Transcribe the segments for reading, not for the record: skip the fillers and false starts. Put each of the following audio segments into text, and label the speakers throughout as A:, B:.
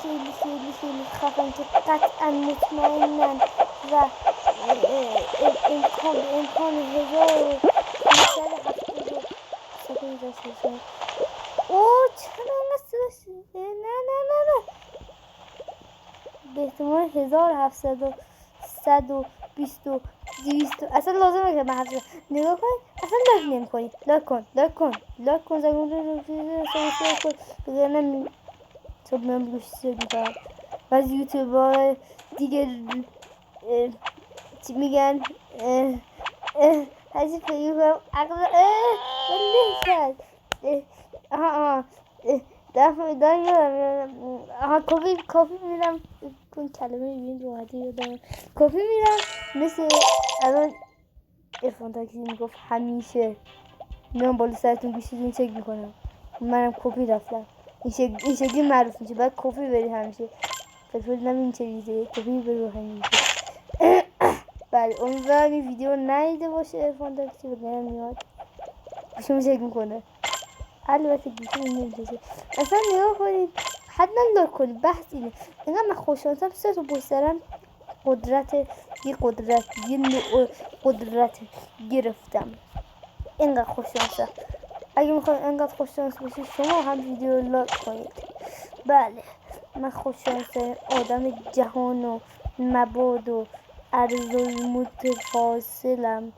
A: خیلی خیلی خیلی خفن که قطعا مطمئنن و امکان 1570 صفحه داشته. اوه چرا انقدر سرش؟ نه به احتمال 1700 و 100 و 20 و 200 اصلا لازمه که من حرف نگاه کنید. اصلا لایک نمی کنید. لایک کن زنگون رو سابسکرایب کن بگرنم صبح من بگوشتی میکنم و از یوتیوب دیگه چی میگن هرچی فکر کنم عقل من نمیشد دارم یادم کافی میرم کن کلمه بین راحتی یادم کافی میرم مثل الان ارفان تاکسی میگفت همیشه میام بالا سرتون گوشیتون چک میکنم. منم کافی رفتم این شکلی معروف میشه باید کافی بری همیشه فکر این چیزه کافی بری همیشه. بله امیدوارم این ویدیو ندیده باشه ارفان تاکسی بگم میاد گوشیمو چک میکنه. البته گوشی نمیشه اصلا نگاه کنید حتما لایک کنید. بحث اینه اینقدر من خوششانسم 3 تا پشت یه نوع قدرت گرفتم. اینقدر خوششانسم. اگه میخواید اینقدر خوششانس باشید شما هم ویدیو رو لایک کنید. بله من خوششانس آدم جهان و مباد و ارض المتفاصلم.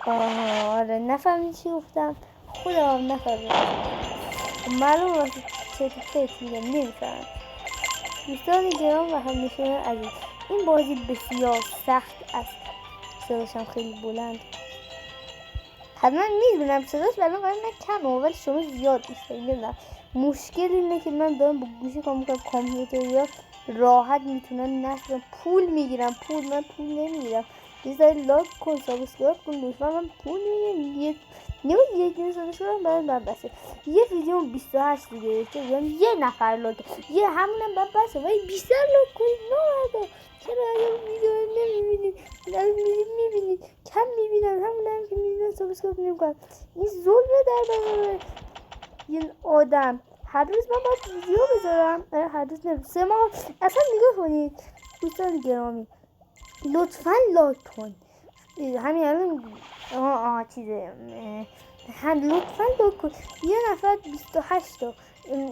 A: آره نفهمید چی گفتم خودم هم نفهمیدم. معلوم واسه چطور میگم نمیفهمم. دوستان گرام و همیشه عزیز این بازی بسیار سخت است. صداشم خیلی بلند حتما میدونم صداش برای من کمه ولی شما زیاد میشنید. مشکل اینه که من دارم با گوشی کامپیوتر راحت میتونم نصب پول میگیرم. من پول نمیگیرم. یه لایک کن سابسکرایب کن لطفا من پول میگیرم. یک دونه سابسکرایب برای بسه. یه ویدیو 28 دیگه یعنی یه نفر لایک یه همونم بعد بسه ولی بیشتر لایک کنید نه چرا ویدیو نمیبینید میبینید کم میبینم همونم که میبینم سابسکرایب نمیکنم. این ظلمه در برابر این آدم. هر روز من باید ویدیو بذارم هر روز نمیدونم 3 ماه اصلا نگاه کنید دوستان گرامی لطفا لایک کن همین الان چیزه لطفا لایک کن. یه نفر 28 تا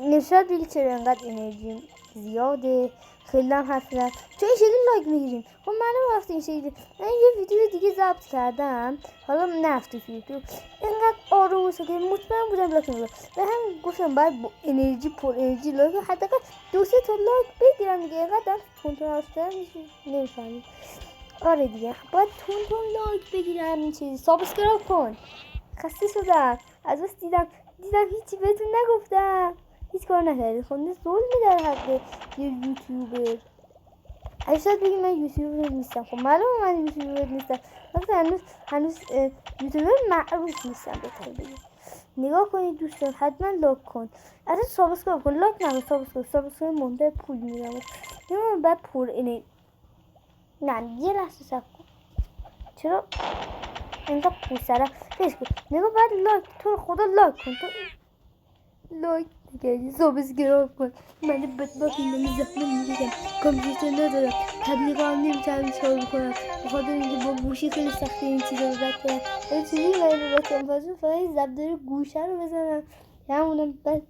A: نشد بیل چرا انقدر انرژی زیاده خیلی هم حرف زد چون این شکلی لایک میگیریم. خب من وقتی این شکلی من یه ویدیو دیگه ضبط کردم حالا نفتی تو یوتیوب اینقدر آروم و ساکت مطمئن بودم لایک میگیرم و هم گفتم باید با انرژی پر انرژی لایک حداقل 2-3 تا لایک بگیرم دیگه اینقدر تون هستم نمیفهمید. آره دیگه باید تون لایک بگیرم این چیزی سابسکرایب کن. خسته شدم از بس دیدم هیچی بهتون نگفتم هیچ کار نکردید. خب ظلمی در حق یه یوتیوبر. اگه شاید بگیم من یوتیوبر نیستم خب معلومه من یوتیوبر نیستم مثلا هنوز یوتیوبر معروف نیستم بهتر بگیم. نگاه کنید دوستان حتما لایک کن اصلا سابسکرایب کن لایک نکن سابسکرایب مونده پول میدم نمیدونم بعد پر اینه نه یه لحظه صبر کن چرا اینقدر پوسرم فیش کن نگاه بعد لایک تو خدا لایک کن تو لایک دیگه سابسکرایب کن. من بدبخت نمیزنم میگم کامپیوتر ندارم تبلیغ هم نمیتونم چارو کنم بخاطر اینکه با گوشی خیلی سخته این چیزا رو رد کنم ولی چیزی باید رد کنم فقط ضبط گوشه رو بزنم همونم بعد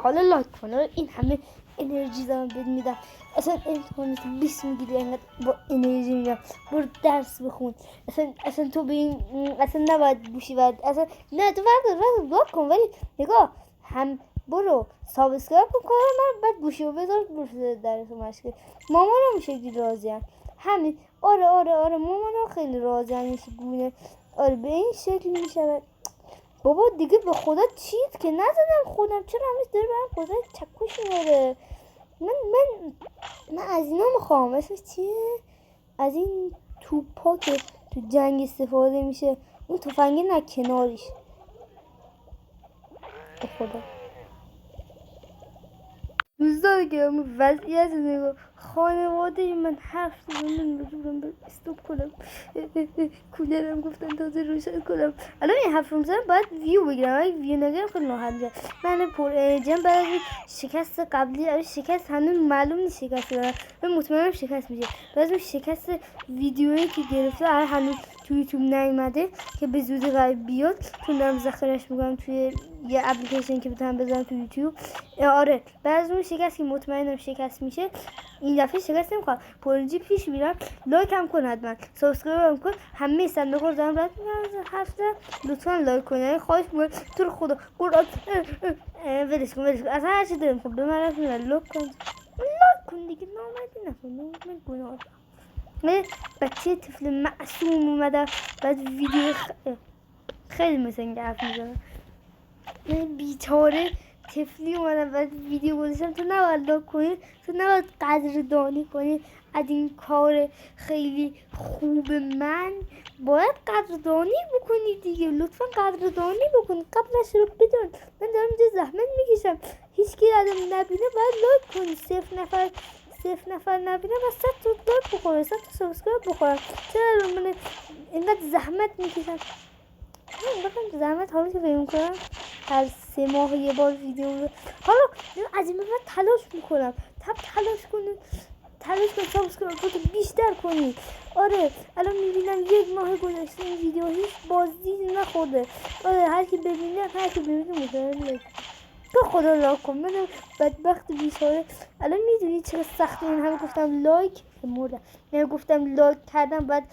A: حالا لایک کن این همه انرژی دارم بهت میدم اصلا امتحانات 20 میگیری انقدر با انرژی میدم برو درس بخون اصلا تو به این اصلا نباید گوشی باید اصلا نه تو فرد کن ولی نگاه هم برو سابسکرایب کن من بعد گوشی رو بذار برو درس مشکل مامانم شکلی راضیم همین آره مامانم خیلی راضیم این گونه آره به این شکل میشه. بابا دیگه به خدا چیت که نزدم خودم چرا همیشه داره برم خدا چکوش میاره. من از اینا میخوام اسمش چیه از این توپا که تو جنگ استفاده میشه اون تفنگه نه کناریش به خدا دوستان گرامی وضعیت نگاه خانواده من حرف زدن مجبورم استوب کنم. کولرم گفتن تازه روشن کنم. الان این حرف میزنم باید ویو بگیرم. اگه ویو نگیرم خیلی ناراحت میشم. من پر انرژیم بعد شکست قبلی شکست هنوز معلوم نیست شکست دارم. من مطمئنم شکست میشه. بعد اون شکست ویدیویی که گرفته هنوز تو یوتیوب نیومده که به زودی قرار بیاد. چون دارم ذخیره‌اش میکنم توی یه اپلیکیشن که بتونم بذارم تو یوتیوب. آره بعد اون شکست که مطمئنم شکست میشه این دفعه شکست نمیخوام. پرنجی پیش میرم. لایک هم کن حتما. سابسکرایب هم کن. همه صندوق رو دارم بعد هفته لطفا لایک کن. خواهش میکنم تو رو خدا قرآن ولش کن اصلا هر چی دارم خب به من رفت لایک کن دیگه نامردی نکن. من گناه دارم. بچه طفل معصوم اومده بعد ویدیو خیلی مثل این حرف میزنم. من بیچاره طفلی اومدم بعد ویدیو گذاشتم. تو نباید لایک کنی. تو نباید قدردانی کنی از این کار خیلی خوب من. باید قدردانی بکنی دیگه. لطفا قدردانی بکنی. قبلش رو بدون. من دارم اینجا زحمت میکشم. هیچ کی آدم نبینه باید لایک کنی. 0 نفر نبینه و 100 تا لایک بخوره. 100 تا سابسکرایب بخورم. چرا من اینقدر زحمت میکشم؟ من زحمت حالا که فکر میکنم هر 3 ماه یه بار ویدیو حالا از این بعد تلاش میکنم. تلاش کن سابسکرایب بیشتر کنید. آره الان میبینم 1 ماه گذشته این ویدیو هیچ بازدید نخورده. آره هر کی ببینه مطمئن تو خدا لاک کن. من بدبخت بیچاره. الان میدونی چرا سخته این همه گفتم لایک مردم. نه گفتم لایک کردم بعد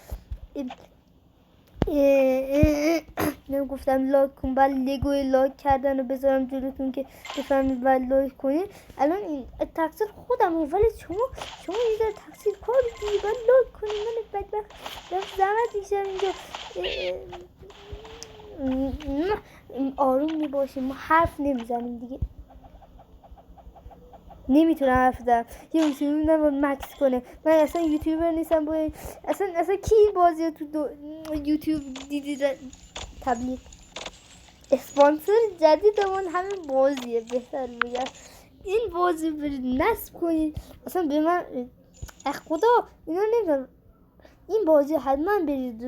A: گفتم لایک کن بعد لگوی لایک کردن رو بذارم جلوتون که بفهمید بعد لایک کنید. الان این تقصیر خودم ولی شما یه ذره تقصیر کار دیگه بعد لایک کنید. من بدبخت دارم زحمت میکشم اینجا. آروم میباشیم. ما حرف نمیزنیم دیگه. نمیتونم حرف بزنم. یه یوتیوبر نباید مکس کنه. من اصلا یوتیوبر نیستم. باید اصلا کی بازی تو یوتیوب دیدی تبلیغ اسپانسر جدیدمون همین بازیه. بهتر بگم این بازی برید نصب کنید. اصلا به من خدا اینا نمیدونم. این بازی حتما برید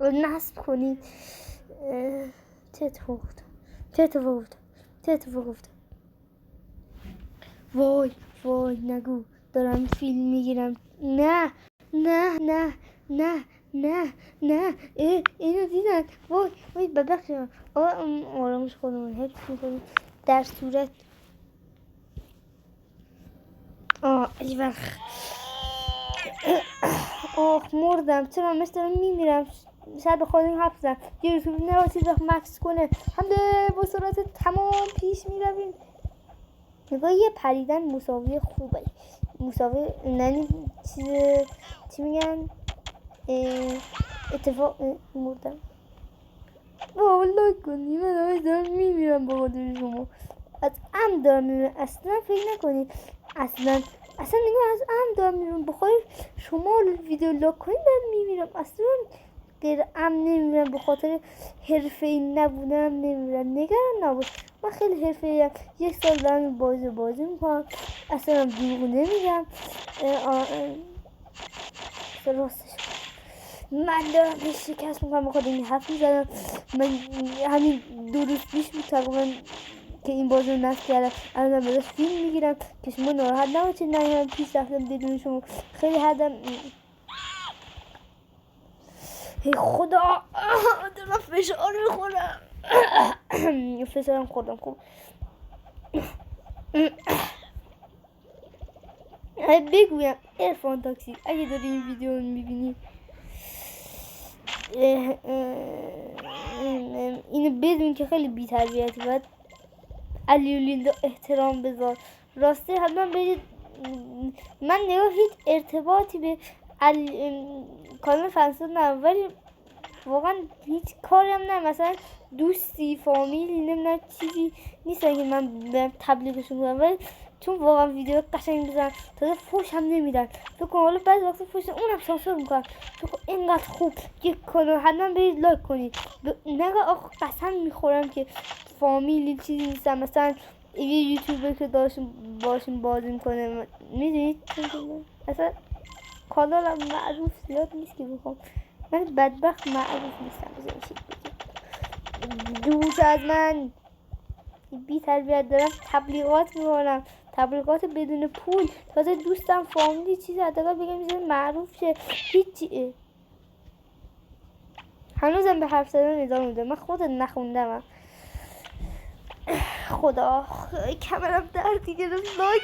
A: نصب کنید. چه اتفاق افتاد؟ وای نگو دارم فیلم میگیرم. نه اینو دیدن. وای ببخشید. آرامش خودمون حفظ میکنیم در صورت ایوان مردم. چرا مثل دارم میمیرم. شاید به خودم حرف زدم. یه یوتیوب نباشید مکس کنه. همه با سرعت تمام پیش میرویم. نگاه یه پریدن مساوی خوبه. مساوی ننی چی میگن اتفاق مردم. والله کنی من دارم میمیرم با خاطر شما. از عمد دارم میمیرم. اصلا فکر نکنید. اصلا نگاه از عمد دارم میمیرم. بخواهی شما ویدیو لاک کنید دارم میمیرم. اصلا غیر عمد نمیمیرم. به خاطر حرفه‌ای نبودم نمیمیرم. نگران نباش. من خیلی حرفه‌ایم. 1 سال دارم بازی میکنم. اصلا دروغ نمیگم. راستش من دارم شکست میکنم. بخاطر این حرف میزنم. من همین 2 روز پیش بود تقریبا که این بازی رو نصب کردم. الان دارم فیلم میگیرم که شما ناراحت نباشید. نه هم پیش رفتم بدون شما خیلی حدم. هی خدا دارم فشار میخورم. فشارم خوردم خوب. بگویم عرفان تاکسی اگه داری این ویدیو رو میبینی اینو بدون که خیلی بی‌تربیتی. باید علی و لیلا احترام بذار. راسته حتما برید. من نگاه هیچ ارتباطی به کانال فرانسه ندارم ولی واقعا هیچ کاری هم نه. مثلا دوستی فامیلی نمیدونم چیزی نیستن که من برم تبلیغشون کنم ولی چون واقعا ویدیو قشنگ میزنن تازه فوش هم نمیدن. تو کن حالا بعضی وقتا فوش اونم سانسور میکنن. تو کن اینقدر خوب یک کانال حتما برید لایک کنید. نگاه آخه قسم میخورم که فامیلی چیزی نیستن. مثلا یه یوتیوبر که باشون بازی میکنه میدونید اصلا کانالم معروف زیاد نیست که بخوام من بدبخت معروف نیستم دوست از من بی تربیت دارم تبلیغات میکنم تبلیغات بدون پول تازه دوستم فامیلی چیزی حداقل بگم میزنه معروف شه هیچی هنوزم به حرف زدن ادامه میده من خود نخوندم خدا کمرم درد گرفت لایک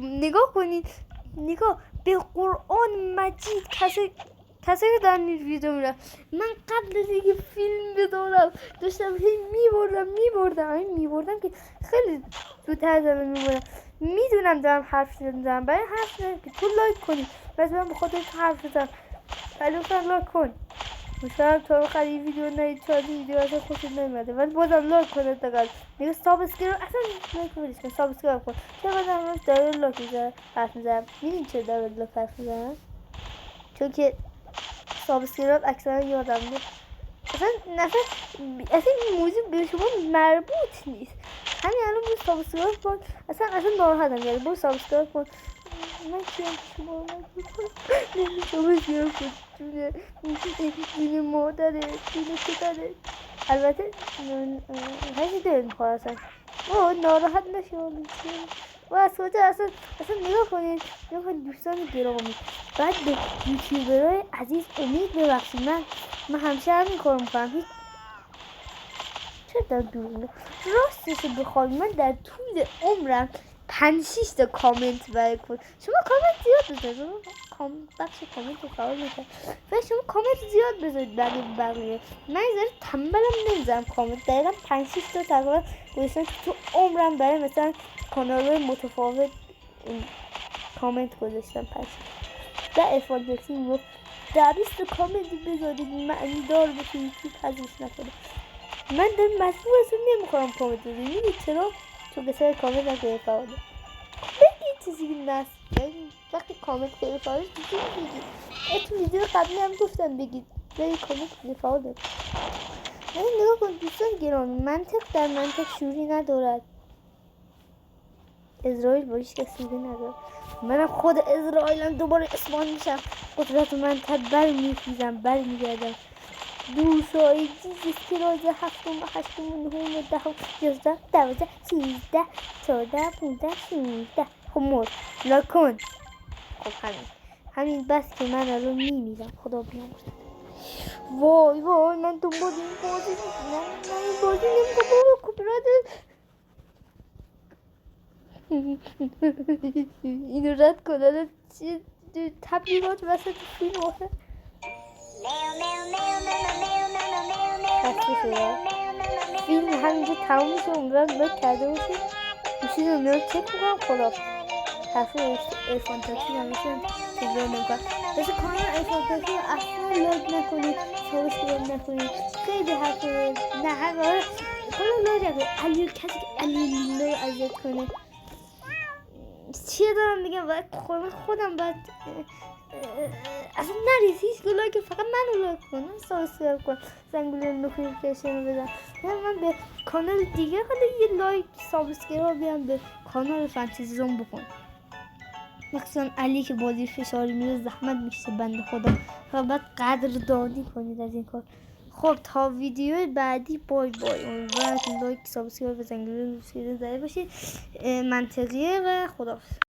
A: نگاه کنید نگاه به قرآن مجید کسی که دارم این ویدیو میرم من قبل از اینکه فیلم بدارم داشتم هی میبردم که خیلی زودتر دارم میبردم میدونم دارم حرف میزنم برای حرف میزنم که تو لایک کنی بس من به خاطر تو حرف بزنم ولی لایک کن مشترم تا بخیر این ویدیو نهید چون این ویدیو اصلا خوشت نمیده ولی بازم لایک کنه دقیقا نگه سابسکرایب اصلا لایک بریش کن سابسکرایب کن چرا بازم همش داره لایک حرف میزنم میدین چرا داره لایک حرف میزنم چون که سابسکرایب اکثرا یادم بود اصلا این موضوع به شما مربوط نیست همین الان برو سابسکرایب کن اصلا ناراحتم یعنی برو سابسکرایب کن من چیم شما سابسکرایب کن دونه مادره دونه پدره البته هیچی داریم خواه اصلا ناراحت نشون و از کجا اصلا نگاه کنید دوستان گرامی بعد به یوتیوبرهای عزیز امید ببخشید من همیشه همین کار میکنم چرا در دور راستش بخوام من در طول عمرم 5-6 تا کامنت برای کن شما کامنت زیاد بذارید بخش کامنت رو فعال میکنم و شما کامنت زیاد بذارید بقیه من یه تنبلم نمیذارم کامنت دقیقا 5-6 تا تقریبا گذاشتم که تو عمرم برای مثلا کانال‌های متفاوت کامنت گذاشتم پس در افادتی میگفت 20 کامنت بذارید معنی دار بشه یوتیوب حذفش نکنه من در مجبور اصلا نمیخورم کامنت بذارید میدید چرا؟ چون بسیار کامنت نکنه فعاله بگید چیزی نست وقتی کامنت کنه فعاله چیزی بگید تو ویدیو قبلی هم گفتم بگید بگید کامنت کنه فعاله نگاه کن دوستان گرامی در منطق شوری ندارد اسرائیل باش کسی نداره منم خود اسرائیلم دوباره اسمان میشم قدرت منطق برمیگردم دوشایی چیزیست که رازه 7 8 9 10 11 12 13 14 15 16 خب لکن خب همین بس که من الان میمیرم خدا بیامرزه وای من دنبال این بازی این بازی نمیکنم بابا کپیرایت اینو رد کن الان تبلیغات وسط فیلم آخه خسته شده فیلم همینجا تموم میشه امیدوارم لایک کرده باشید گوشید رو میاد چک میکنم خدا حرف ایفان تاکسی نمیشم تجربه نمیکنم بسه کانال ایفان تاکسی اصلا لایک نکنید سابسکرایب نکنید خیلی حرف نه هر باره کانال لایک نکنید کسی که علی رو اذیت کنه چیه دارم میگم باید خودم باید اصلا نریز هیچ گلایی که فقط منو لایک کنم سابسکرایب کنم زنگوله نوتیفیکیشن رو بزن من به کانال دیگه حالا یه لایک سابسکرایب بیام به کانال فانتزی زون بکن مثلا علی که بازی فشاری میره زحمت میکشه بنده خدا و بعد قدردانی کنید از این کار خب تا ویدیو بعدی بای امیدوارم لایک سابسکرایب و زنگوله نوتیفیکیشن زده باشید منطقیه و خداحافظ